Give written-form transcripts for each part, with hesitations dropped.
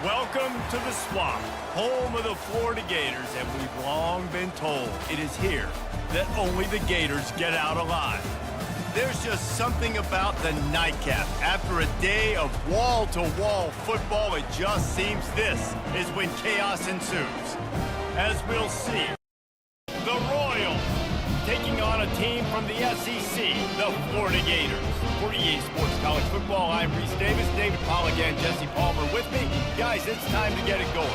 Welcome to the Swamp, home of the Florida Gators, and we've long been told it is here that only the Gators get out alive. There's just something about the nightcap. After a day of wall-to-wall football, it just seems this is when chaos ensues. As we'll see, the Royals taking on a team from the SEC, the Florida Gators. For EA Sports College Football, I'm Reese Davis, David Pollack, and Jesse Palmer with me. Guys, it's time to get it going.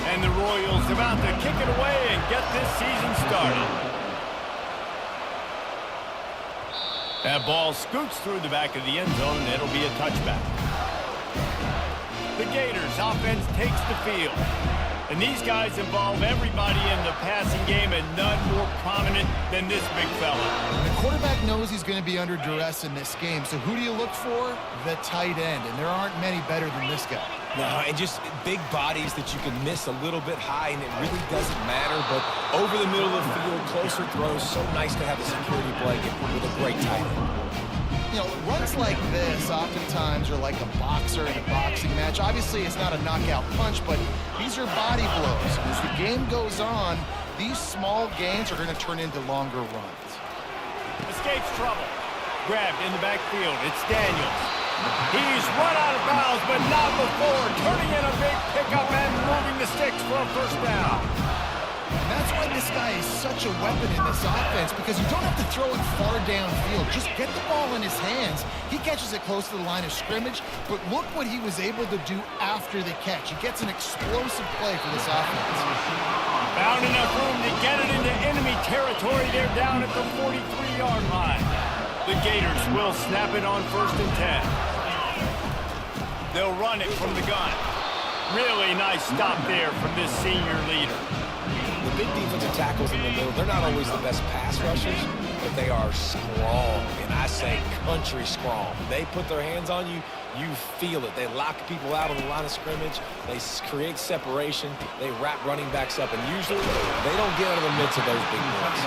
And the Royals about to kick it away and get this season started. That ball scoots through the back of the end zone, and it'll be a touchback. The Gators offense takes the field. And these guys involve everybody in the passing game, and none more prominent than this big fella. The quarterback knows he's going to be under duress in this game, so who do you look for? The tight end, and there aren't many better than this guy. No, and just big bodies that you can miss a little bit high, and it really doesn't matter, but over the middle of the field, closer throws, so nice to have a security blanket with a great tight end. You know, runs like this oftentimes are like a boxer in a boxing match. Obviously, it's not a knockout punch, but these are body blows. As the game goes on, these small gains are going to turn into longer runs. Escapes trouble. Grabbed in the backfield. It's Daniels. He's run out of bounds, but not before. Turning in a big pickup and moving the sticks for a first down. And that's why this guy is such a weapon in this offense, because you don't have to throw it far downfield. Just get the ball in his hands. He catches it close to the line of scrimmage, but look what he was able to do after the catch. He gets an explosive play for this offense. Found enough room to get it into enemy territory. They're down at the 43-yard line. The Gators will snap it on 1st and 10. They'll run it from the gun. Really nice stop there from this senior leader. The big defensive tackles in the middle, they're not always the best pass rushers, but they are strong, and I say country strong. They put their hands on you, you feel it. They lock people out on the line of scrimmage. They create separation. They wrap running backs up, and usually they don't get out of the midst of those big boys.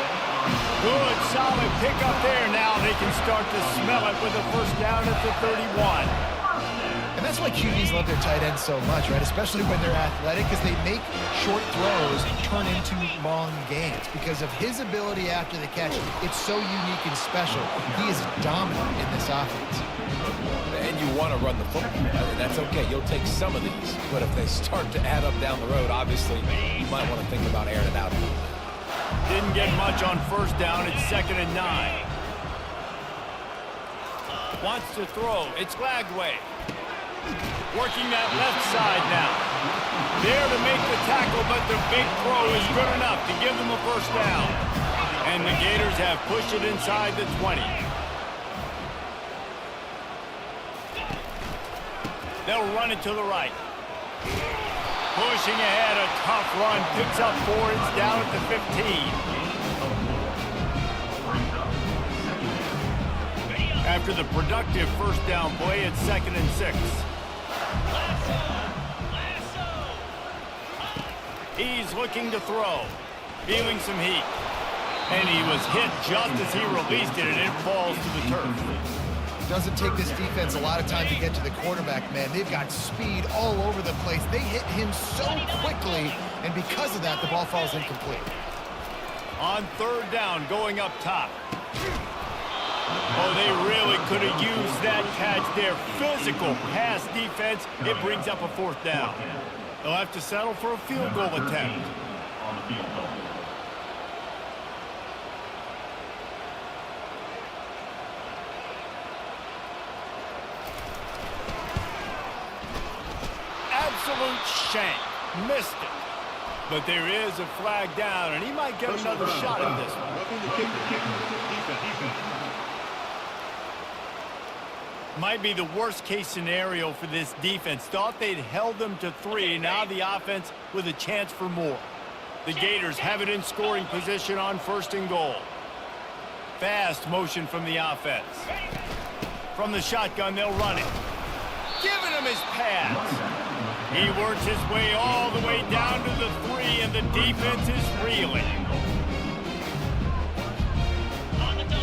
Good, solid pickup there. Now they can start to smell it with a first down at the 31. And that's why QBs love their tight ends so much, right? Especially when they're athletic, because they make short throws turn into long gains. Because of his ability after the catch, it's so unique and special. He is dominant in this offense. And you want to run the football, and that's okay. You'll take some of these, but if they start to add up down the road, obviously, you might want to think about airing it out a little bit. Didn't get much on first down. It's 2nd and 9. Wants to throw. It's Lagway. Working that left side now. There to make the tackle, but the big throw is good enough to give them a first down. And the Gators have pushed it inside the 20. They'll run it to the right. Pushing ahead, a tough run. Picks up 4. It's down at the 15. After the productive first down play, it's 2nd and 6. He's looking to throw, feeling some heat. And he was hit just as he released it, and it falls to the turf. It doesn't take this defense a lot of time to get to the quarterback, man. They've got speed all over the place. They hit him so quickly, and because of that, the ball falls incomplete. On 3rd down, going up top. Oh, they really could have used that catch there. Physical pass defense. It brings up a 4th down. They'll have to settle for a field goal attempt. Absolute shank. Missed it. But there is a flag down, and he might get another shot at this one. Might be the worst-case scenario for this defense. Thought they'd held them to 3. Now the offense with a chance for more. The Gators have it in scoring position on 1st and goal. Fast motion from the offense. From the shotgun, they'll run it. Giving him his pads. He works his way all the way down to the 3, and the defense is reeling.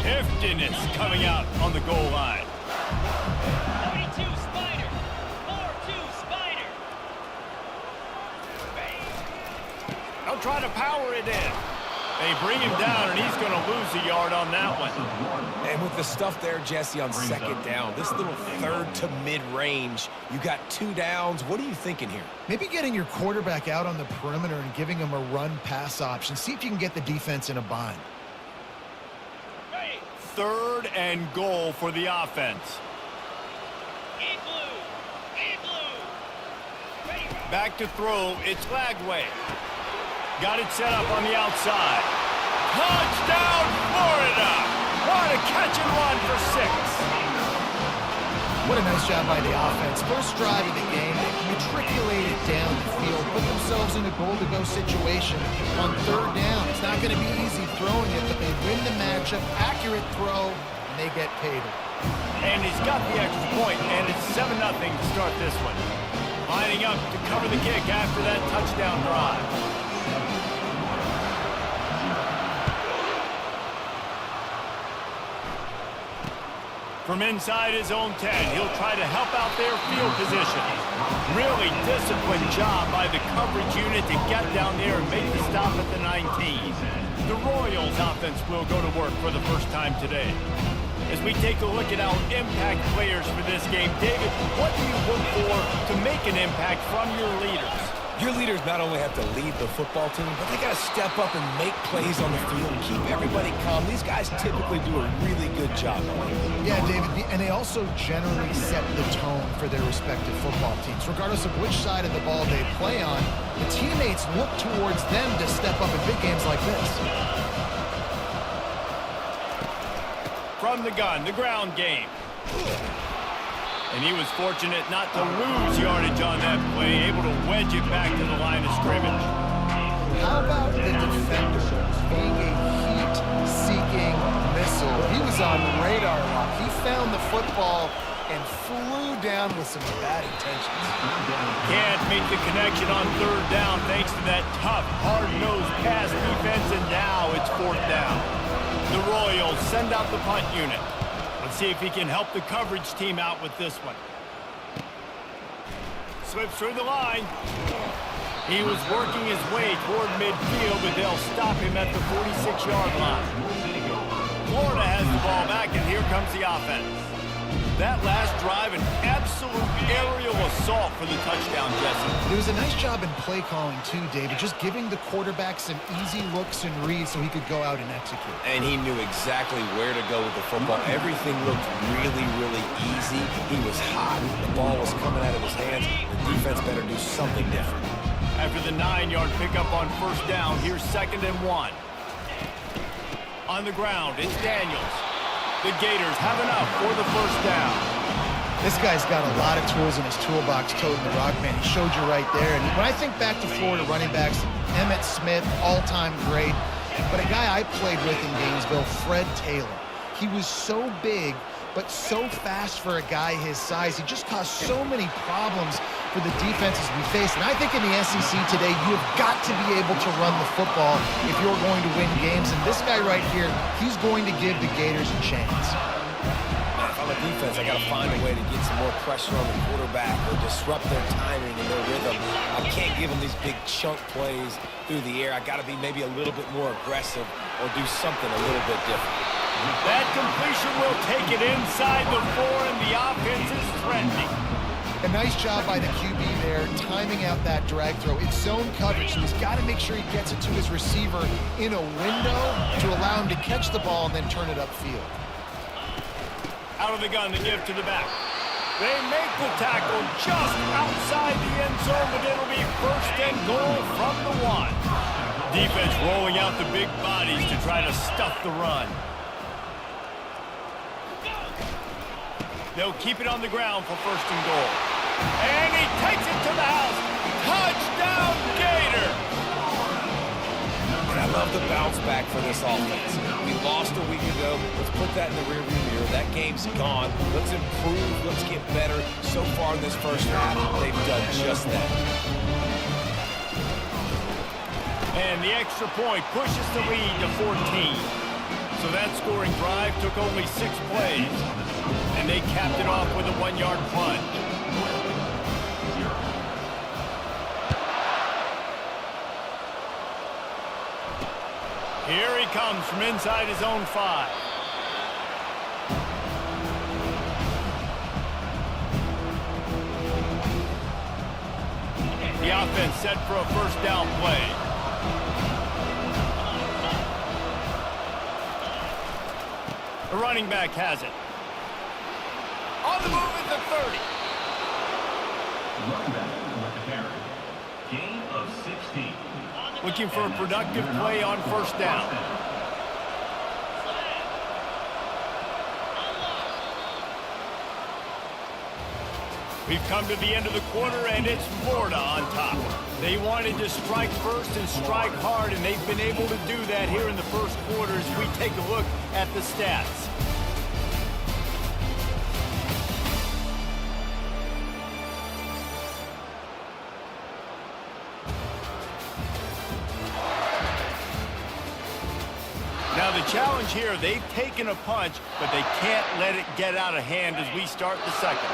Heftiness coming out on the goal line. try to power it in. They bring him down, and he's going to lose a yard on that one. And with the stuff there, Jesse, on second down, this little third to mid-range, you got 2 downs. What are you thinking here? Maybe getting your quarterback out on the perimeter and giving him a run-pass option. See if you can get the defense in a bind. 3rd and goal for the offense. Back to throw, it's Lagway. Got it set up on the outside. Touchdown, Florida! What a catch and run for 6. What a nice job by the offense. First drive of the game, they matriculated down the field, put themselves in a goal-to-go situation on 3rd down. It's not going to be easy throwing it, but they win the matchup. Accurate throw, and they get paid. And he's got the extra point, and it's 7-0 to start this one. Lining up to cover the kick after that touchdown drive. From inside his own 10, he'll try to help out their field position. Really disciplined job by the coverage unit to get down there and make the stop at the 19. The Royals offense will go to work for the first time today. As we take a look at our impact players for this game, David, what do you look for to make an impact from your leaders? Your leaders not only have to lead the football team, but they got to step up and make plays on the field and keep everybody calm. These guys typically do a really good job. Yeah, David, and they also generally set the tone for their respective football teams. Regardless of which side of the ball they play on, the teammates look towards them to step up in big games like this. From the gun, the ground game. And he was fortunate not to lose yardage on that play, able to wedge it back to the line of scrimmage. How about the defender being a heat-seeking missile? He was on radar lock. He found the football and flew down with some bad intentions. Can't make the connection on 3rd down thanks to that tough, hard-nosed pass defense, and now it's 4th down. The Royals send out the punt unit. Let's see if he can help the coverage team out with this one. Slips through the line. He was working his way toward midfield, but they'll stop him at the 46-yard line. Florida has the ball back, and here comes the offense. That last drive, an absolute aerial assault for the touchdown, Jesse. There was a nice job in play calling, too, David, just giving the quarterback some easy looks and reads so he could go out and execute. And he knew exactly where to go with the football. Everything looked really, really easy. He was hot. The ball was coming out of his hands. The defense better do something different. After the 9-yard pickup on 1st down, here's 2nd and 1. On the ground, it's Daniels. The Gators have enough for the 1st down. This guy's got a lot of tools in his toolbox toting the rock, man. He showed you right there. And when I think back to Florida running backs, Emmitt Smith, all-time great. But a guy I played with in Gainesville, Fred Taylor. He was so big, but so fast for a guy his size. He just caused so many problems for the defenses we face. And I think in the SEC today, you have got to be able to run the football if you're going to win games. And this guy right here, he's going to give the Gators a chance. Man, if I'm a defense, I got to find a way to get some more pressure on the quarterback or disrupt their timing and their rhythm. I can't give them these big chunk plays through the air. I got to be maybe a little bit more aggressive or do something a little bit different. That completion will take it inside the 4, and the offense is threatening. A nice job by the QB there, timing out that drag throw. It's zone coverage, so he's got to make sure he gets it to his receiver in a window to allow him to catch the ball and then turn it upfield. Out of the gun to give to the back. They make the tackle just outside the end zone, but it'll be 1st and goal from the 1. Defense rolling out the big bodies to try to stuff the run. They'll keep it on the ground for 1st and goal. And he takes it to the house. Touchdown, Gator! And I love the bounce back for this offense. We lost a week ago. Let's put that in the rearview mirror. That game's gone. Let's improve. Let's get better. So far in this 1st half, they've done just that. And the extra point pushes the lead to 14. So that scoring drive took only 6 plays. And they capped it off with a 1-yard plunge. Here he comes from inside his own 5. The offense set for a first down play. The running back has it. On the move at the 30. Running back with the carry. Gain of 16. Looking for a productive play on first down. We've come to the end of the quarter, and it's Florida on top. They wanted to strike first and strike hard, and they've been able to do that here in the first quarter as we take a look at the stats. Now the challenge here, they've taken a punch, but they can't let it get out of hand as we start the second.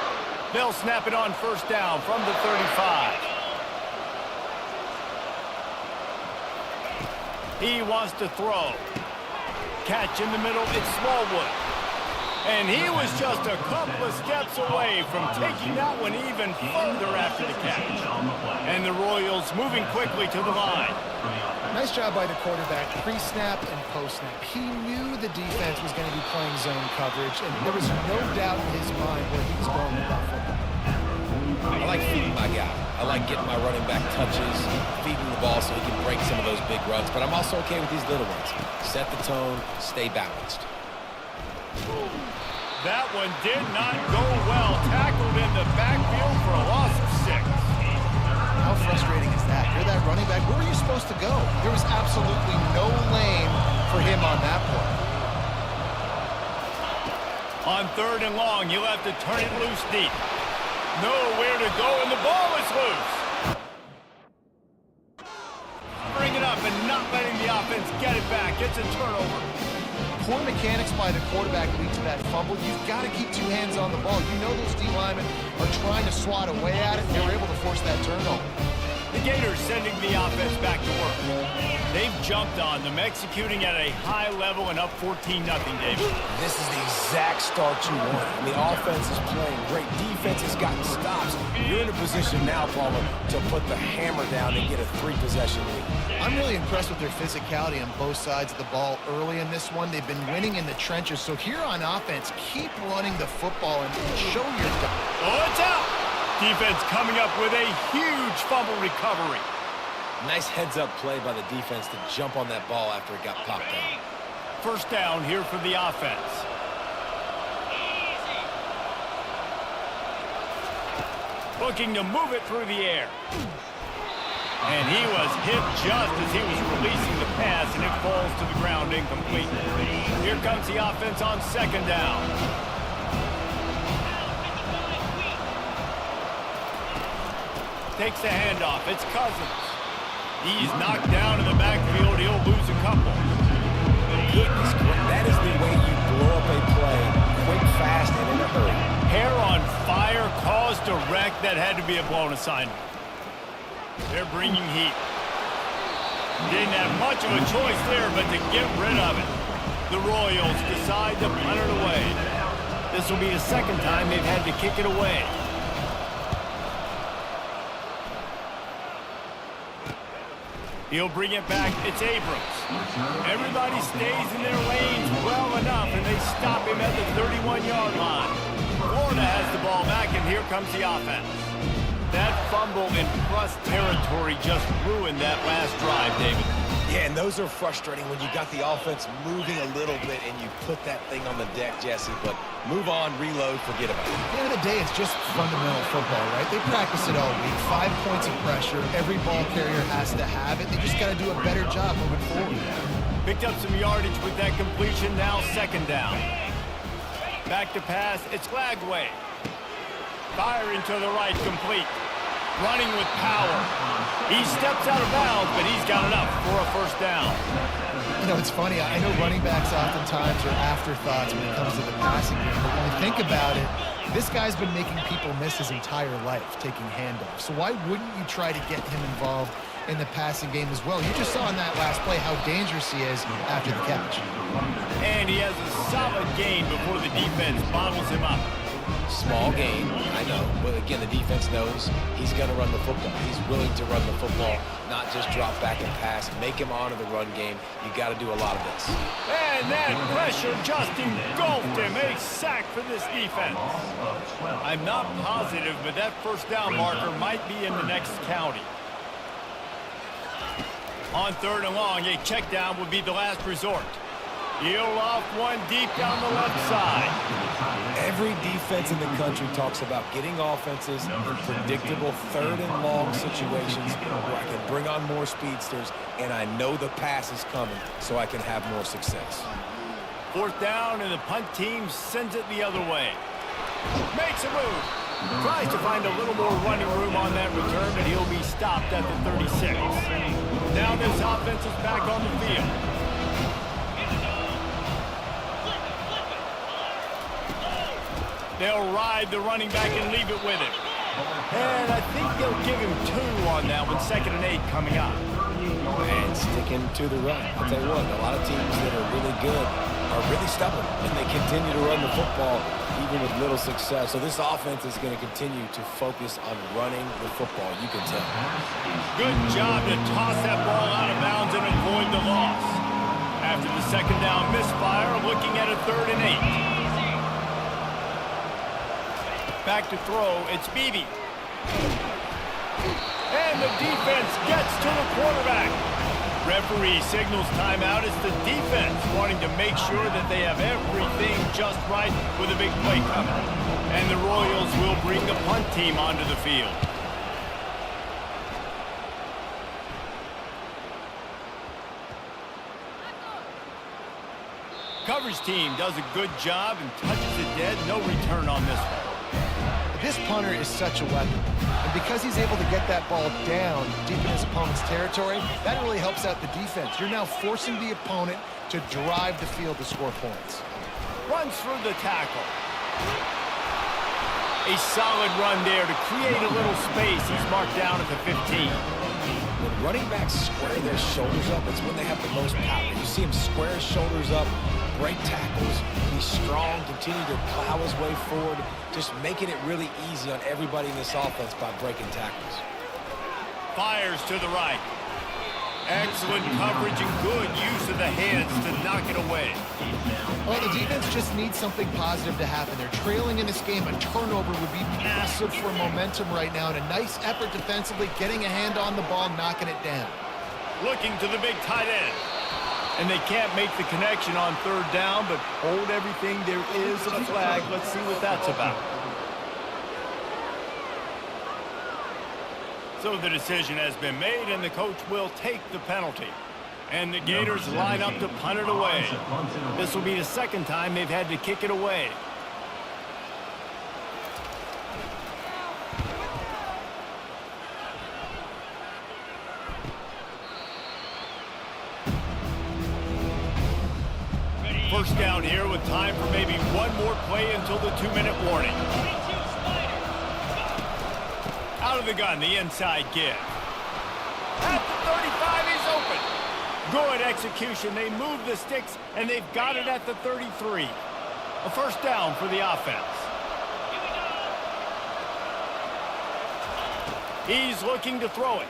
They'll snap it on first down from the 35. He wants to throw. Catch in the middle, it's Smallwood. And he was just a couple of steps away from taking that one even further after the catch. And the Royals moving quickly to the line. Nice job by the quarterback, pre-snap and post-snap. He knew the defense was going to be playing zone coverage, and there was no doubt in his mind where he was going with that football. I like feeding my guy. I like getting my running back touches, feeding the ball so he can break some of those big runs, but I'm also okay with these little ones. Set the tone, stay balanced. That one did not go well. Tackled in the backfield for a loss of 6. How frustrating is that? You're that running back. Where were you supposed to go? There was absolutely no lane for him on that play. On 3rd and long, you'll have to turn it loose deep. Nowhere to go, and the ball is loose. Bring it up and not letting the offense get it back. It's a turnover. Poor mechanics by the quarterback lead to that fumble. You've got to keep 2 hands on the ball. You know those D linemen are trying to swat away at it, and they were able to force that turnover. The Gators sending the offense back to work. They've jumped on them, executing at a high level and up 14-0, David. This is the exact start you want. I mean, offense is playing great. Defense has gotten stops. You're in a position now, Palmer, to put the hammer down and get a 3-possession lead. I'm really impressed with their physicality on both sides of the ball early in this one. They've been winning in the trenches. So here on offense, keep running the football and show your... Oh, it's out! Defense coming up with a huge fumble recovery. Nice heads-up play by the defense to jump on that ball after it got popped out. First down here for the offense. Looking to move it through the air. And he was hit just as he was releasing the pass, and it falls to the ground incomplete. Here comes the offense on 2nd down. Takes the handoff. It's Cousins. He's knocked down in the backfield. He'll lose a couple. Goodness, that is the way you blow up a play. Quick, fast, and in a hurry. Hair on fire, caused a wreck. That had to be a blown assignment. They're bringing heat. Didn't have much of a choice there, but to get rid of it. The Royals decide to punt it away. This will be the 2nd time they've had to kick it away. He'll bring it back. It's Abrams. Everybody stays in their lanes well enough, and they stop him at the 31-yard line. Florida has the ball back, and here comes the offense. That fumble in plus territory just ruined that last drive, David. Yeah, and those are frustrating when you got the offense moving a little bit and you put that thing on the deck, Jesse. But move on, reload, forget about it. At the end of the day, it's just fundamental football, right? They practice it all week. 5 points of pressure. Every ball carrier has to have it. They just got to do a better job moving forward. Picked up some yardage with that completion. Now 2nd down. Back to pass. It's Lagway. Firing to the right, complete. Running with power. He steps out of bounds, but he's got enough for a first down. You know, it's funny. I know running backs oftentimes are afterthoughts when it comes to the passing game, but when you think about it, this guy's been making people miss his entire life taking handoffs. So why wouldn't you try to get him involved in the passing game as well? You just saw in that last play how dangerous he is after the catch. And he has a solid game before the defense bottles him up. Small game, I know, but again, the defense knows he's going to run the football. He's willing to run the football, not just drop back and pass. Make him honor the run game. You got to do a lot of this. And that pressure just engulfed him. A sack for this defense. I'm not positive, but that first down marker might be in the next county. On 3rd and long, a check down would be the last resort. He'll off one deep down the left side. Every defense in the country talks about getting offenses in predictable 3rd and long situations where I can bring on more speedsters and I know the pass is coming so I can have more success. 4th down and the punt team sends it the other way. Makes a move. Tries to find a little more running room on that return, but he'll be stopped at the 36. Now this offense is back on the field. They'll ride the running back and leave it with him. And I think they'll give him 2 on that one, 2nd and 8 coming up. And sticking to the run. I'll tell you what, a lot of teams that are really good are really stubborn, and they continue to run the football even with little success. So this offense is going to continue to focus on running the football. You can tell. Good job to toss that ball out of bounds and avoid the loss. After the 2nd down misfire, looking at a 3rd and 8. Back to throw, it's Beebe. And the defense gets to the quarterback. Referee signals timeout. It's the defense wanting to make sure that they have everything just right with a big play coming. And the Royals will bring the punt team onto the field. Coverage team does a good job and touches it dead. No return on this one. This punter is such a weapon. And because he's able to get that ball down deep in his opponent's territory, that really helps out the defense. You're now forcing the opponent to drive the field to score points. Runs through the tackle. A solid run there to create a little space. He's marked down at the 15. When running backs square their shoulders up, it's when they have the most power. You see him square his shoulders up, break tackles, be strong, continue to plow his way forward, just making it really easy on everybody in this offense by breaking tackles. Fires to the right. Excellent coverage and good use of the hands to knock it away. Well, the defense just needs something positive to happen. They're trailing in this game. A turnover would be massive for momentum right now, and a nice effort defensively, getting a hand on the ball, knocking it down. Looking to the big tight end. And they can't make the connection on 3rd down, but hold everything. There is a flag. Let's see what that's about. So the decision has been made, and the coach will take the penalty. And the Gators line up to punt it away. This will be the 2nd time they've had to kick it away. First down here with time for maybe one more play until the 2-minute warning. Out of the gun, the inside give. At the 35, he's open. Good execution. They move the sticks, and they've got it at the 33. A first down for the offense. He's looking to throw it.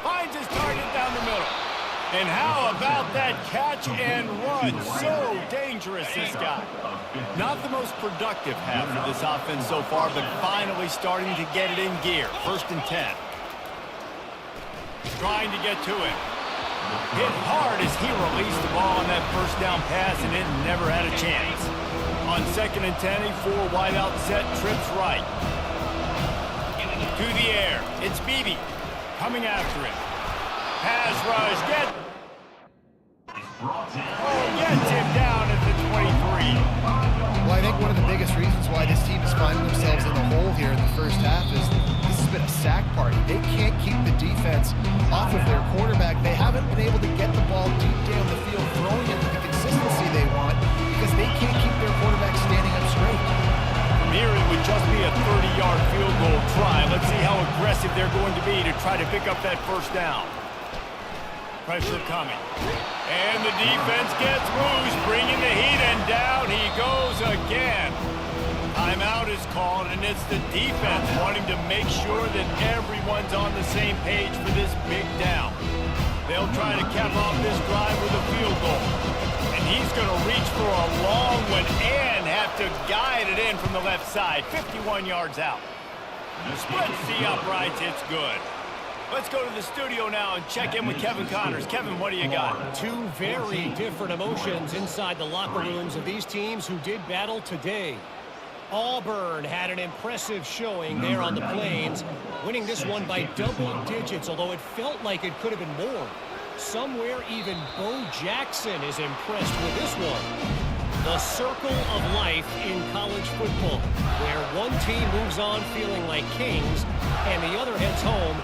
Finds his target down the middle. And how about that catch and run? So dangerous, this guy. Not the most productive half of this offense so far, but finally starting to get it in gear. 1st and 10. Trying to get to him. Hit hard as he released the ball on that first down pass, and it never had a chance. On 2nd and 10, a 4 wide out set, trips right. To the air. It's Beebe coming after him. Pass rush, gets him down at the 23. Well, I think one of the biggest reasons why this team is finding themselves in the hole here in the first half is this is been a sack party. They can't keep the defense off of their quarterback. They haven't been able to get the ball deep down the field, throwing it with the consistency they want because they can't keep their quarterback standing up straight. From here, it would just be a 30-yard field goal try. Let's see how aggressive they're going to be to try to pick up that first down. Pressure coming. And the defense gets loose, bringing the heat, and down he goes again. Timeout is called, and it's the defense wanting to make sure that everyone's on the same page for this big down. They'll try to cap off this drive with a field goal. And he's going to reach for a long one and have to guide it in from the left side. 51 yards out. Splits the uprights. It's good. Let's go to the studio now and check in with Kevin Connors. Kevin, what do you got? Two very different emotions inside the locker rooms of these teams who did battle today. Auburn had an impressive showing there on the Plains, winning this one by double digits, although it felt like it could have been more. Somewhere even Bo Jackson is impressed with this one. The circle of life in college football, where one team moves on feeling like kings and the other heads home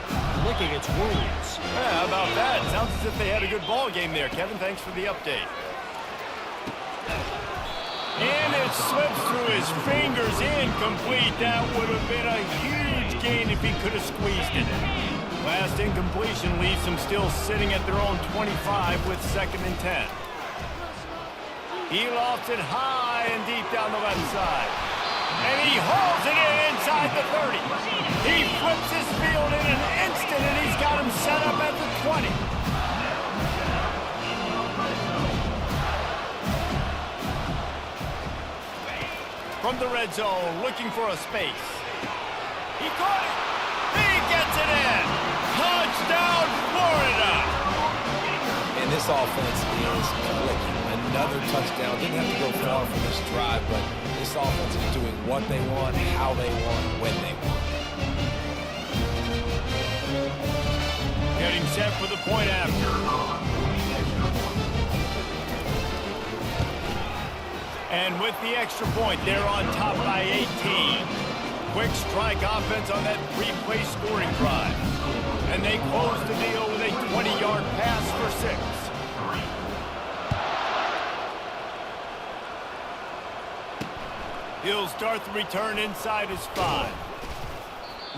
licking its wounds. Yeah, how about that? Sounds as if they had a good ball game there. Kevin, thanks for the update. And it slips through his fingers, incomplete. That would have been a huge gain if he could have squeezed it. Last incompletion leaves them still sitting at their own 25 with 2nd and 10. He lofts it high and deep down the left side. And he hauls it in inside the 30. He flips his field in an instant, and he's got him set up at the 20. From the red zone, looking for a space. He caught it. He gets it in. Touchdown, Florida. And this offense is clicking. Another touchdown. Didn't have to go far for this drive, but this offense is doing what they want, how they want, when they want. Getting set for the point after. And with the extra point, they're on top by 18. Quick strike offense on that 3-play scoring drive. And they close the deal with a 20-yard pass for 6. He'll start the return inside his 5.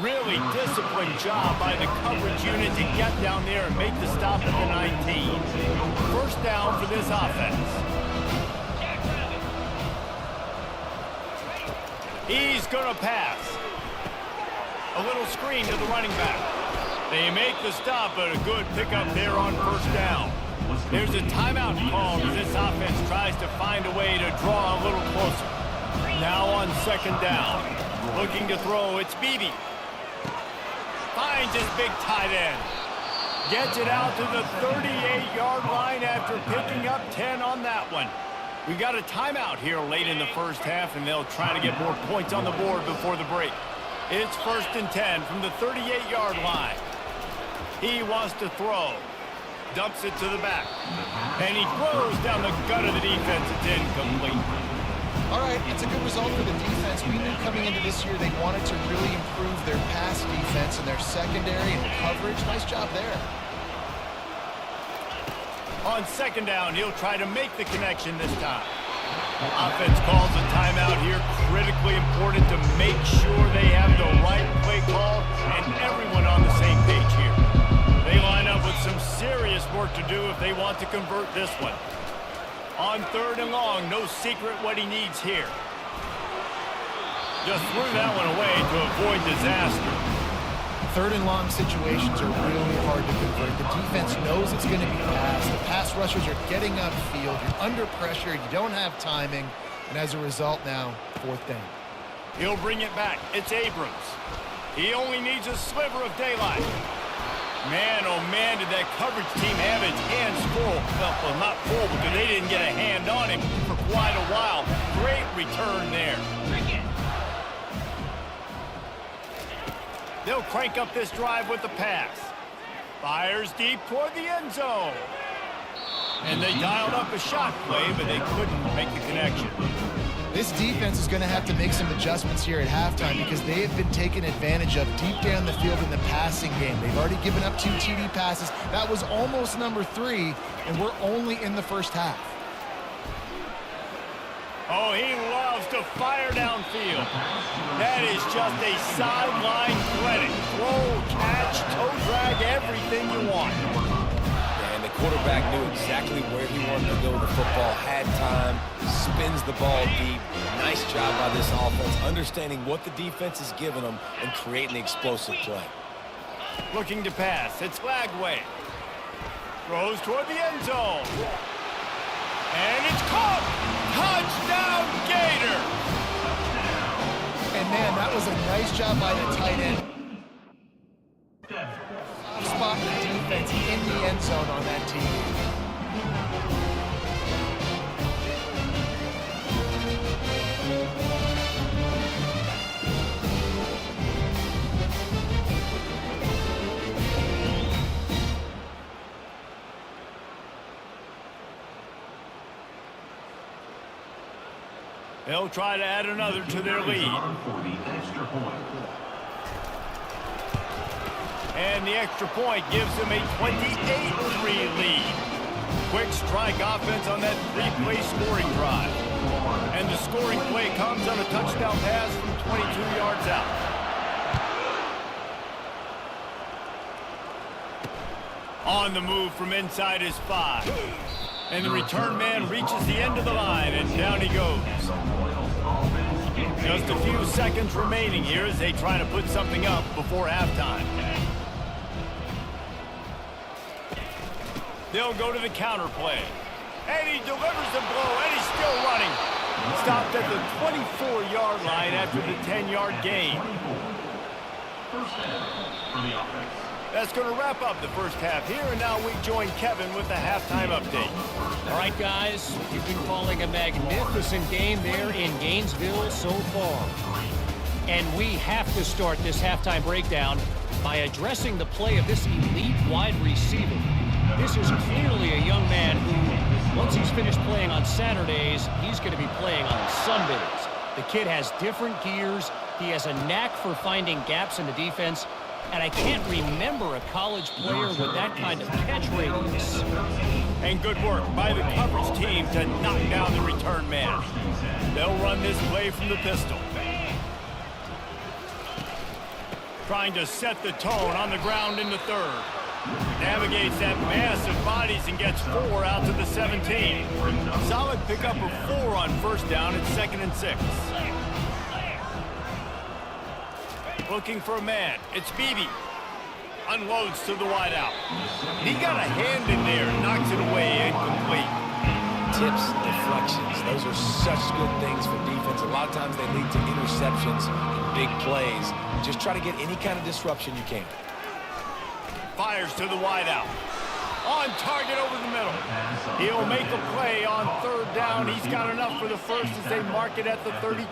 Really disciplined job by the coverage unit to get down there and make the stop at the 19. First down for this offense. He's going to pass. A little screen to the running back. They make the stop, but a good pickup there on first down. There's a timeout called as this offense tries to find a way to draw a little closer. Now on 2nd down. Looking to throw, it's Beebe. Finds his big tight end. Gets it out to the 38-yard line after picking up 10 on that one. We got a timeout here late in the first half, and they'll try to get more points on the board before the break. It's 1st and 10 from the 38-yard line. He wants to throw. Dumps it to the back. And he throws down the gut of the defense. It's incomplete. All right, it's a good result for the defense. We knew coming into this year they wanted to really improve their pass defense and their secondary and coverage. Nice job there. On 2nd down, he'll try to make the connection this time. Offense calls a timeout here. Critically important to make sure they have the right play call and everyone on the same page here. They line up with some serious work to do if they want to convert this one. On 3rd and long, no secret what he needs here. Just threw that one away to avoid disaster. 3rd and long situations are really hard to convert. The defense knows it's going to be passed. The pass rushers are getting upfield. You're under pressure. You don't have timing. And as a result now, 4th down. He'll bring it back. It's Abrams. He only needs a sliver of daylight. Man, oh man, did that coverage team have its hands full. Well, not full because they didn't get a hand on him for quite a while. Great return there. They'll crank up this drive with the pass. Fires deep toward the end zone. And they dialed up a shot play, but they couldn't make the connection. This defense is going to have to make some adjustments here at halftime because they have been taken advantage of deep down the field in the passing game. They've already given up 2 TD passes. That was almost number 3, and we're only in the first half. Oh, he loves to fire downfield. That is just a sideline clinic. Throw, catch, toe drag, everything you want. And the quarterback knew exactly where he wanted to go with the football, had time, spins the ball deep. Nice job by this offense, understanding what the defense is giving them and creating the explosive play. Looking to pass. It's Flagway. Throws toward the end zone. And it's caught! Touchdown, Gator! And man, that was a nice job by the tight end. Spot the defense in the end zone on that team. They'll try to add another to their lead. And the extra point gives them a 28-3 lead. Quick strike offense on that 3-play scoring drive. And the scoring play comes on a touchdown pass from 22 yards out. On the move from inside his 5. And the return man reaches the end of the line, and down he goes. Just a few seconds remaining here as they try to put something up before halftime. They'll go to the counter play. And he delivers the blow, and he's still running. Stopped at the 24-yard line after the 10-yard gain. First down for the offense. That's going to wrap up the first half here, and now we join Kevin with the halftime update. All right, guys, you've been calling a magnificent game there in Gainesville so far. And we have to start this halftime breakdown by addressing the play of this elite wide receiver. This is clearly a young man who, once he's finished playing on Saturdays, he's going to be playing on Sundays. The kid has different gears. He has a knack for finding gaps in the defense. And I can't remember a college player with that kind of catch radius. And good work by the coverage team to knock down the return man. They'll run this play from the pistol. Trying to set the tone on the ground in the third. Navigates that mass of bodies and gets 4 out to the 17. Solid pickup of 4 on first down at 2nd and 6. Looking for a man. It's Beebe. Unloads to the wideout. He got a hand in there. Knocks it away. Incomplete. Tips, deflections. Those are such good things for defense. A lot of times they lead to interceptions and big plays. Just try to get any kind of disruption you can. Fires to the wideout. On target over the middle. He'll make a play on third down. He's got enough for the first as they mark it at the 32.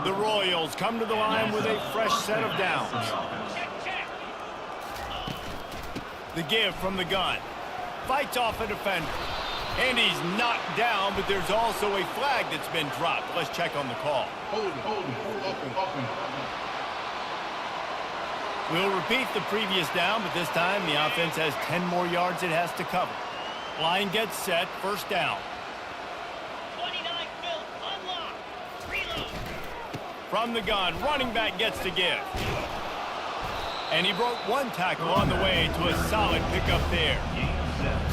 The Royals come to the line with a fresh set of downs. The give from the gun. Fights off a defender. And he's knocked down, but there's also a flag that's been dropped. Let's check on the call. We'll repeat the previous down, but this time the offense has 10 more yards it has to cover. Line gets set, first down. 29 Phil, unlock, reload. From the gun, running back gets to give. And he broke 1 tackle on the way to a solid pickup there.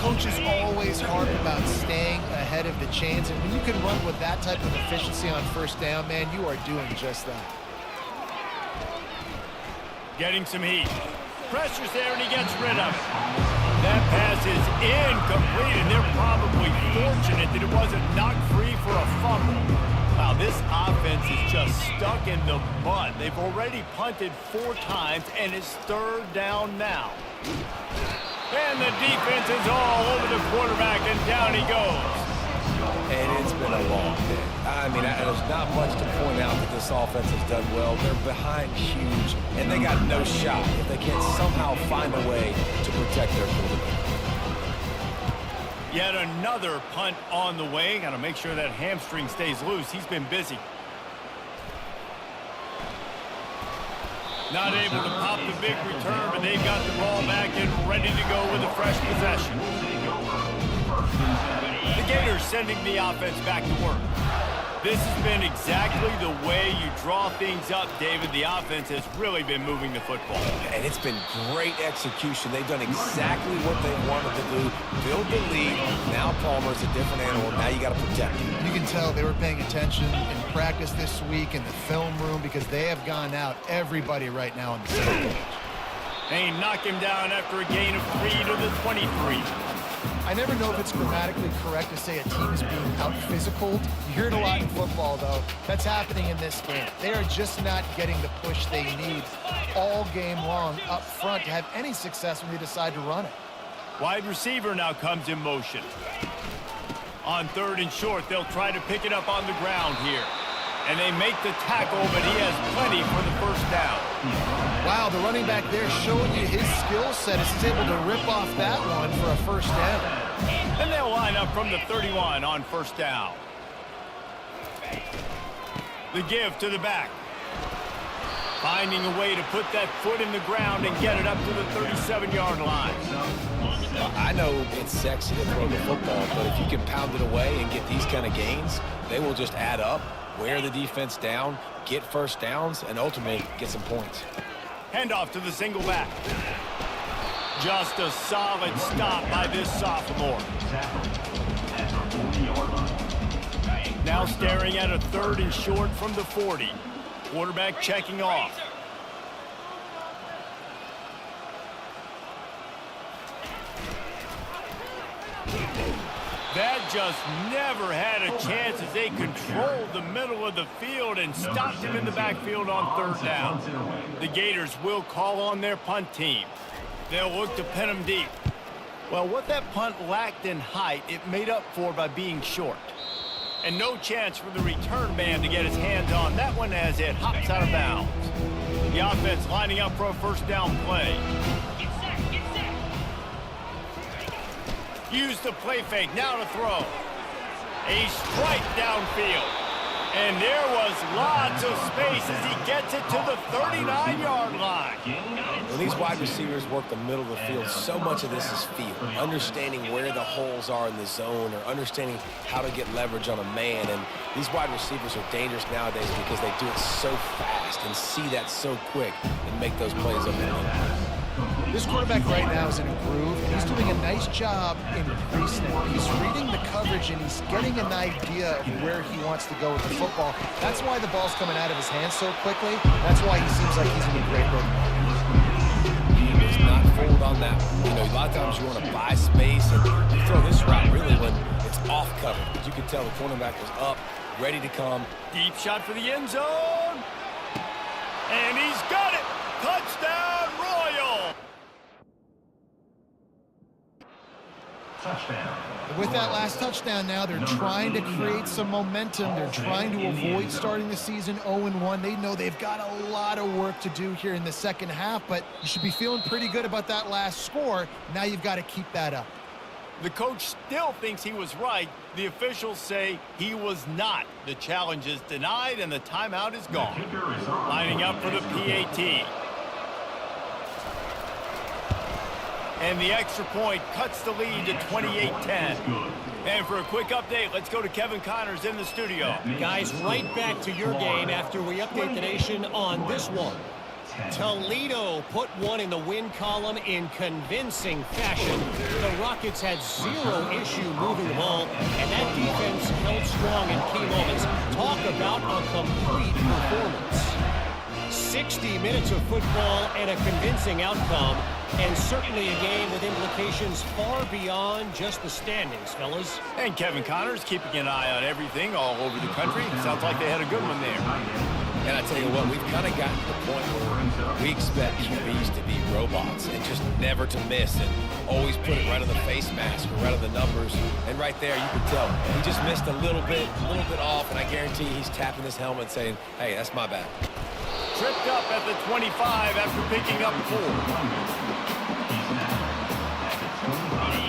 Coaches always harp about staying ahead of the chains, and when you can run with that type of efficiency on first down, man, you are doing just that. Getting some heat. Pressure's there, and he gets rid of it. That pass is incomplete, and they're probably fortunate that it wasn't knocked free for a fumble. Wow, this offense is just stuck in the mud. They've already punted 4 times, and it's third down now. And the defense is all over the quarterback, and down he goes. And it's been a long day. I mean, there's not much to point out that this offense has done well. They're behind huge, and they got no shot if they can't somehow find a way to protect their quarterback. Yet another punt on the way. Got to make sure that hamstring stays loose. He's been busy. Not able to pop the big return, but they've got the ball back and ready to go with a fresh possession. The Gators sending the offense back to work. This has been exactly the way you draw things up, David. The offense has really been moving the football. And it's been great execution. They've done exactly what they wanted to do. Build the lead. Now Palmer's a different animal. Now you got to protect him. You can tell they were paying attention in practice this week in the film room because they have gone out everybody right now on the same page. They knock him down after a gain of 3 to the 23. I never know if it's grammatically correct to say a team is being out-physical. You hear it a lot in football, though. That's happening in this game. They are just not getting the push they need all game long up front to have any success when they decide to run it. Wide receiver now comes in motion. On 3rd and short, they'll try to pick it up on the ground here. And they make the tackle, but he has plenty for the first down. Wow, the running back there showing you his skill set as he's able to rip off that one for a first down. And they'll line up from the 31 on first down. The give to the back. Finding a way to put that foot in the ground and get it up to the 37-yard line. I know it's sexy to throw the football, but if you can pound it away and get these kind of gains, they will just add up, wear the defense down, get first downs, and ultimately get some points. Handoff to the single back. Just a solid stop by this sophomore. Now staring at a 3rd and short from the 40. Quarterback checking off. That just never had a chance as they controlled the middle of the field and stopped him in the backfield on 3rd down. The Gators will call on their punt team. They'll look to pin him deep. Well, what that punt lacked in height, it made up for by being short. And no chance for the return man to get his hands on that one as it hops out of bounds. The offense lining up for a first down play. Use the play fake, now to throw. A strike downfield. And there was lots of space as he gets it to the 39-yard line. When these wide receivers work the middle of the field, so much of this is feel. Understanding where the holes are in the zone or understanding how to get leverage on a man. And these wide receivers are dangerous nowadays because they do it so fast and see that so quick and make those plays up and in. This quarterback right now is in a groove, and he's doing a nice job in pre-snap. He's reading the coverage, and he's getting an idea of where he wants to go with the football. That's why the ball's coming out of his hands so quickly. That's why he seems like he's in a great rhythm. He is not fooled on that one. You know, a lot of times you want to buy space, and you throw this route really when it's off cover. But you can tell the cornerback was up, ready to come. Deep shot for the end zone. And he's got it. Touchdown, Royal. Touchdown. With that last touchdown now, they're trying to create some momentum. They're trying to avoid starting the season 0-1. They know they've got a lot of work to do here in the second half, but you should be feeling pretty good about that last score. Now you've got to keep that up. The coach still thinks he was right. The officials say he was not. The challenge is denied, and the timeout is gone. Lining up for the PAT. And the extra point cuts the lead to 28-10. And for a quick update, let's go to Kevin Connors in the studio. Guys, right back to your game after we update the nation on this one. Toledo put one in the win column in convincing fashion. The Rockets had zero issue moving the ball, and that defense held strong in key moments. Talk about a complete performance. 60 minutes of football and a convincing outcome, and certainly a game with implications far beyond just the standings, fellas. And Kevin Connors keeping an eye on everything all over the country. Sounds like they had a good one there. And I tell you what, we've kind of gotten to the point where we expect QBs to be robots and just never to miss and always put it right on the face mask or right on the numbers. And right there, you can tell he just missed a little bit off, and I guarantee he's tapping his helmet saying, hey, that's my bad. Tripped up at the 25 after picking up 4.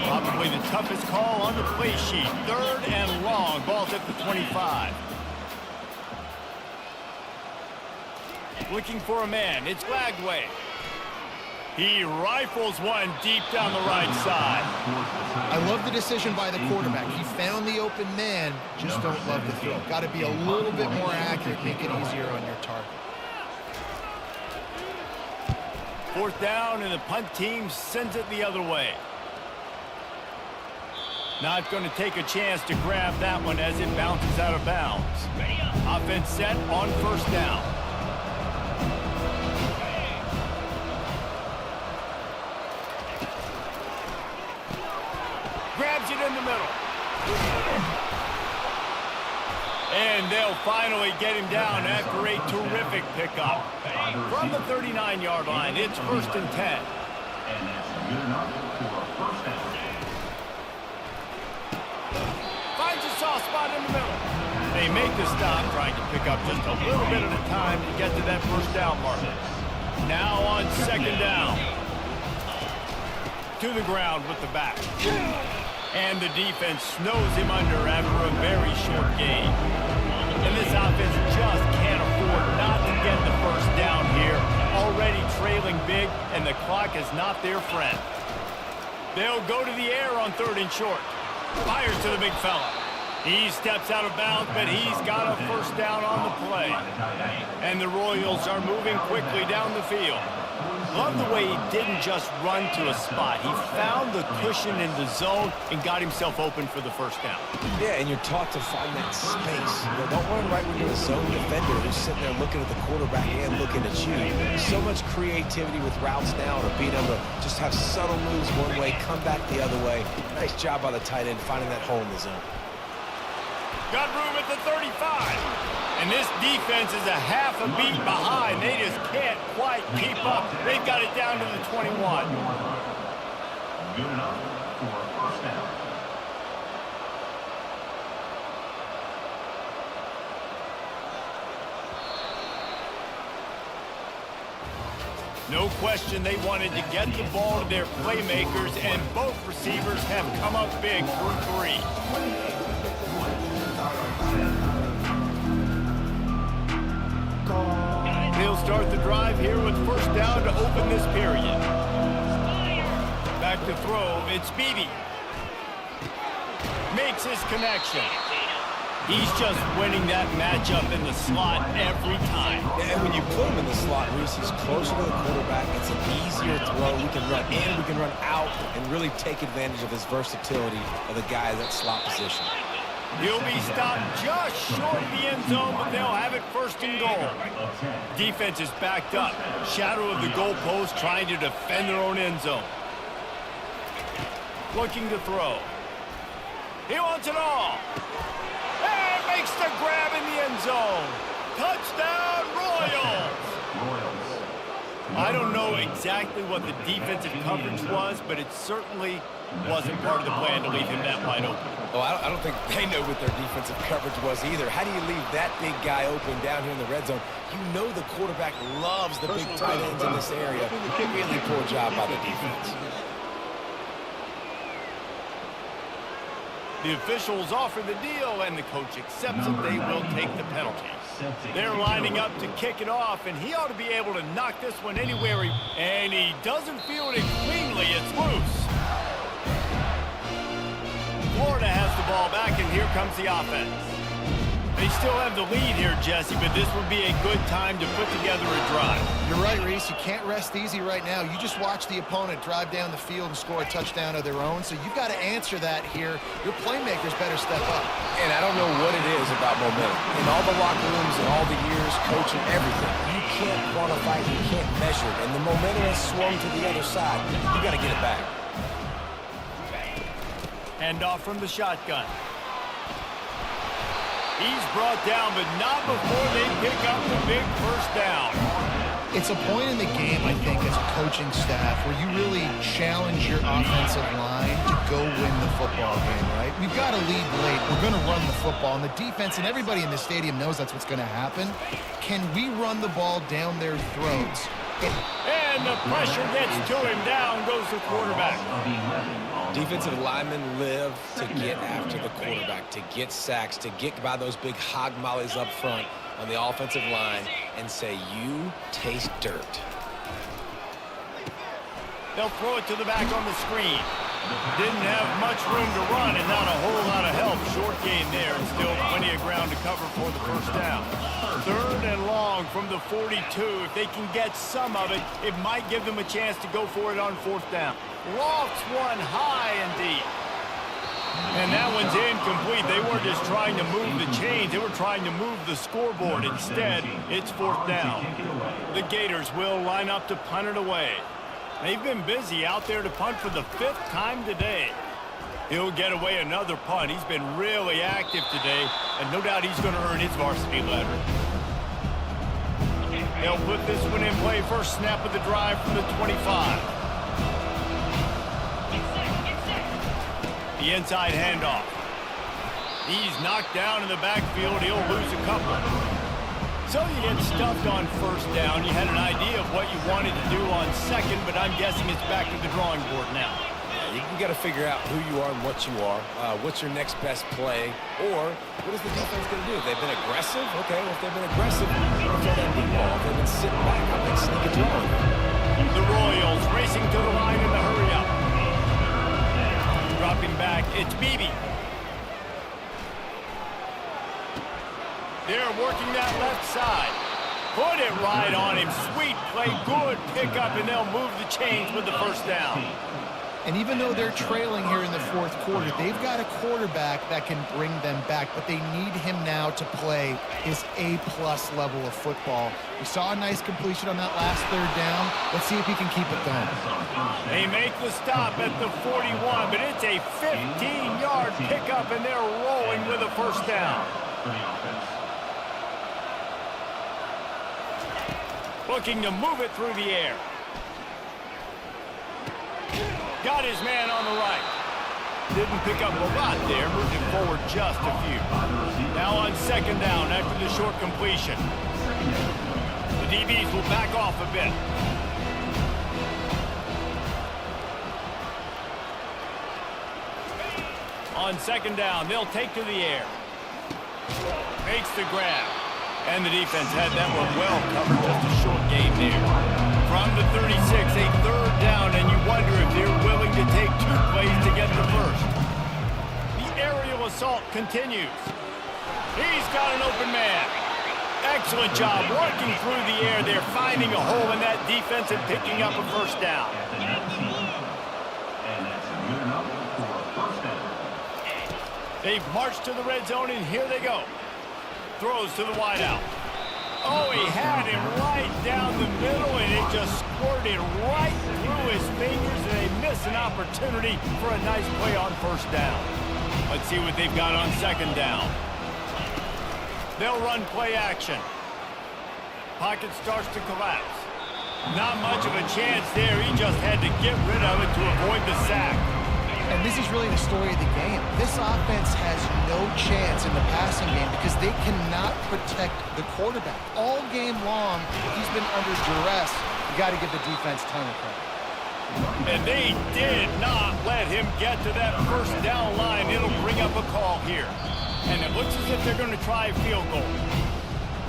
Popping Probably the toughest call on the play sheet. 3rd and long. Ball's at the 25. Looking for a man. It's Lagway. He rifles one deep down the right side. I love the decision by the quarterback. He found the open man. Just don't love the throw. Got to be a little bit more accurate. Make it easier on your target. 4th down, and the punt team sends it the other way. Not going to take a chance to grab that one as it bounces out of bounds. Offense set on 1st down. Grabs it in the middle. And they'll finally get him down after a terrific pickup. From the 39-yard line, it's 1st and 10. And that's good enough for a first down. Finds a soft spot in the middle. They make the stop, trying to pick up just a little bit at a time to get to that 1st down mark. Now on 2nd down. To the ground with the back. And the defense snows him under after a very short gain. And this offense just can't afford not to get the 1st down here. Already trailing big, and the clock is not their friend. They'll go to the air on 3rd and short. Fires to the big fella. He steps out of bounds, but he's got a 1st down on the play. And the Royals are moving quickly down the field. Love the way he didn't just run to a spot. He found the cushion in the zone and got himself open for the 1st down. Yeah, and you're taught to find that space. You know, don't run right when you're a zone defender who's sitting there looking at the quarterback and looking at you. So much creativity with routes now, or being able to just have subtle moves one way, come back the other way. Nice job by the tight end finding that hole in the zone. Got room at the 35. And this defense is a half a beat behind. They just can't quite keep up. They've got it down to the 21. Good enough for a first down. No question they wanted to get the ball to their playmakers, and both receivers have come up big through 3. They'll start the drive here with 1st down to open this period. Back to throw, it's Beebe. Makes his connection. He's just winning that matchup in the slot every time. And when you put him in the slot, Reese, he's closer to the quarterback. It's an easier throw. We can run in, we can run out, and really take advantage of his versatility of the guy in that slot position. He'll be stopped just short of the end zone, but they'll have it 1st and goal. Defense is backed up. Shadow of the goalpost, trying to defend their own end zone. Looking to throw. He wants it all. And makes the grab in the end zone. Touchdown, Royals! I don't know exactly what the defensive coverage was, but it certainly wasn't part of the plan to leave him that wide open. Oh, I don't think they know what their defensive coverage was either. How do you leave that big guy open down here in the red zone? You know the quarterback loves the big tight ends in this area. Really poor job by the defense. The officials offer the deal, and the coach accepts it. They will take the penalty. They're lining up to kick it off, and he ought to be able to knock this one anywhere. And he doesn't field it cleanly. It's loose. Florida has the ball back, and here comes the offense. They still have the lead here, Jesse, but this would be a good time to put together a drive. You're right, Reese. You can't rest easy right now. You just watch the opponent drive down the field and score a touchdown of their own, so you've got to answer that here. Your playmakers better step up. And I don't know what it is about momentum. In all the locker rooms and all the years, coaching, everything, you can't quantify it, you can't measure it. And the momentum has swung to the other side. You got to get it back. Handoff from the shotgun. He's brought down, but not before they pick up the big 1st down. It's a point in the game, I think, as a coaching staff where you really challenge your offensive line to go win the football game, right? We've got to lead late. We're going to run the football, and the defense and everybody in the stadium knows that's what's going to happen. Can we run the ball down their throats? And when the pressure gets to him, down goes the quarterback. Defensive linemen live to get after the quarterback, to get sacks, to get by those big hog mollies up front on the offensive line and say, you taste dirt. They'll throw it to the back on the screen. Didn't have much room to run and not a whole lot of help. Short gain there and still plenty of ground to cover for the first down. 3rd and long from the 42. If they can get some of it, it might give them a chance to go for it on 4th down. Lofts one high and deep. And that one's incomplete. They weren't just trying to move the chains. They were trying to move the scoreboard. Instead, it's 4th down. The Gators will line up to punt it away. They've been busy out there to punt for the 5th time today. He'll get away another punt. He's been really active today, and no doubt he's going to earn his varsity letter. They'll put this one in play. First snap of the drive from the 25. The inside handoff. He's knocked down in the backfield. He'll lose a couple. So you get stuffed on 1st down. You had an idea of what you wanted to do on 2nd, but I'm guessing it's back to the drawing board now. You got to figure out who you are and what you are. What's your next best play? Or what is the defense going to do? If they've been aggressive, okay, well, if they've been aggressive, they're going to throw that deep ball. If they've been sitting back, I'm going to sneak a draw. The Royals racing to the line in the hurry up. Dropping back, it's Beebe. They're working that left side. Put it right on him. Sweet play, good pickup, and they'll move the chains with the 1st down. And even though they're trailing here in the 4th quarter, they've got a quarterback that can bring them back, but they need him now to play his A-plus level of football. We saw a nice completion on that last 3rd down. Let's see if he can keep it going. They make the stop at the 41, but it's a 15-yard pickup, and they're rolling with a 1st down. Looking to move it through the air. Got his man on the right. Didn't pick up a lot there, moved it forward just a few. Now on 2nd down after the short completion. The DBs will back off a bit. On 2nd down, they'll take to the air. Makes the grab. And the defense had that one well covered, just a short gain there. From the 36, a 3rd down, and you wonder if they're willing to take 2 plays to get the 1st. The aerial assault continues. He's got an open man. Excellent job working through the air. They're finding a hole in that defense and picking up a 1st down. They've marched to the red zone, and here they go. Throws to the wideout. Oh, he had him right down the middle, and it just squirted right through his fingers, and they miss an opportunity for a nice play on 1st down. Let's see what they've got on 2nd down. They'll run play action. Pocket starts to collapse. Not much of a chance there. He just had to get rid of it to avoid the sack. And this is really the story of the game. This offense has no chance in the passing game because they cannot protect the quarterback. All game long, he's been under duress. You got to give the defense ton of credit. And they did not let him get to that 1st down line. It'll bring up a call here. And it looks as if they're going to try a field goal.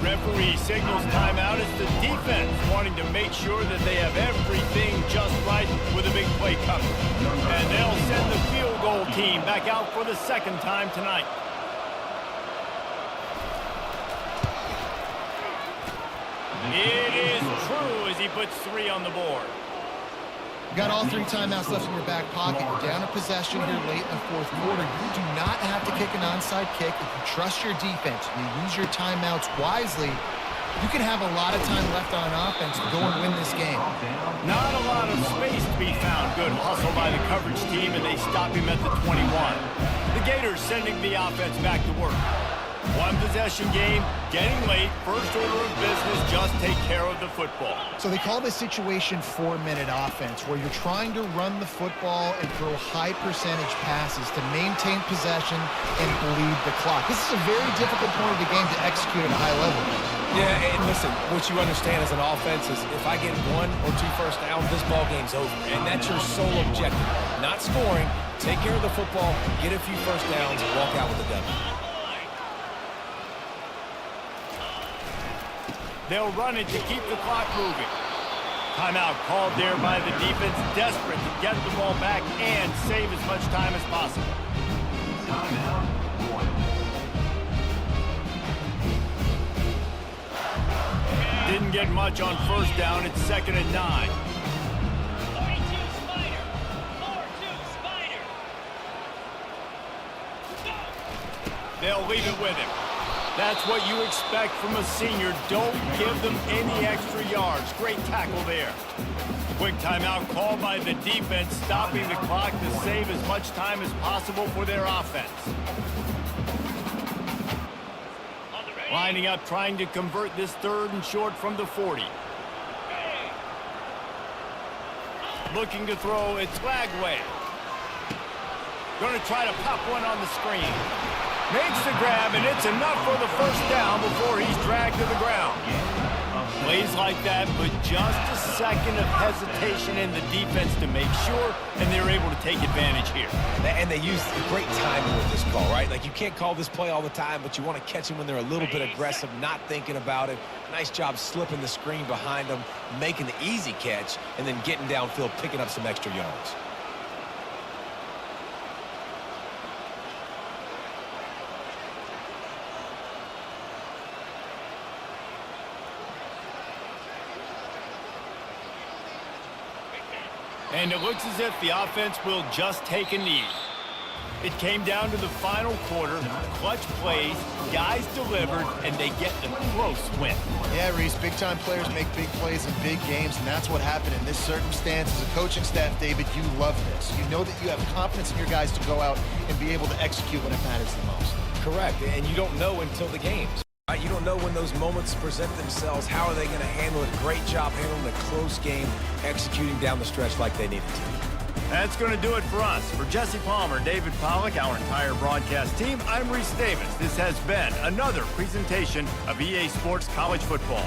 Referee signals timeout. It's the defense wanting to make sure that they have everything just right with a big play coming. And they'll send the field goal team back out for the 2nd time tonight. It is true as he puts 3 on the board. Got all 3 timeouts left in your back pocket. You're down a possession here late in the 4th quarter. You do not have to kick an onside kick. If you trust your defense, you use your timeouts wisely, you can have a lot of time left on offense to go and win this game. Not a lot of space to be found. Good hustle by the coverage team, and they stop him at the 21. The Gators sending the offense back to work. 1 possession game, getting late, first order of business, just take care of the football. So they call this situation 4-minute offense, where you're trying to run the football and throw high percentage passes to maintain possession and bleed the clock. This is a very difficult point of the game to execute at a high level. Yeah, and listen, what you understand as an offense is if I get 1 or 2 first downs, this ball game's over. And that's your sole objective. Not scoring, take care of the football, get a few first downs, and walk out with a W. They'll run it to keep the clock moving. Timeout called there by the defense, desperate to get the ball back and save as much time as possible. Timeout 1. Didn't get much on first down. It's 2nd and 9. 42 Spider. 4-2 Spider. Go. They'll leave it with him. That's what you expect from a senior. Don't give them any extra yards. Great tackle there. Quick timeout called by the defense, stopping the clock to save as much time as possible for their offense. On the ready. Lining up, trying to convert this 3rd and short from the 40. Looking to throw, it's Lagway. Going to try to pop one on the screen. Makes the grab, and it's enough for the first down before he's dragged to the ground. Plays like that, but just a second of hesitation in the defense to make sure, and they're able to take advantage here. And they use great timing with this call, right? Like, you can't call this play all the time, but you want to catch them when they're a little bit aggressive, not thinking about it. Nice job slipping the screen behind them, making the easy catch, and then getting downfield, picking up some extra yards. And it looks as if the offense will just take a knee. It came down to the final quarter. Clutch plays, guys delivered, and they get a close win. Yeah, Reese, big-time players make big plays in big games, and that's what happened in this circumstance. As a coaching staff, David, you love this. You know that you have confidence in your guys to go out and be able to execute when it matters the most. Correct, and you don't know until the games. Right? You don't know when those moments present themselves. How are they going to handle it? Great job handling a close game, executing down the stretch like they needed to. That's going to do it for us. For Jesse Palmer, David Pollack, our entire broadcast team, I'm Reese Davis. This has been another presentation of EA Sports College Football.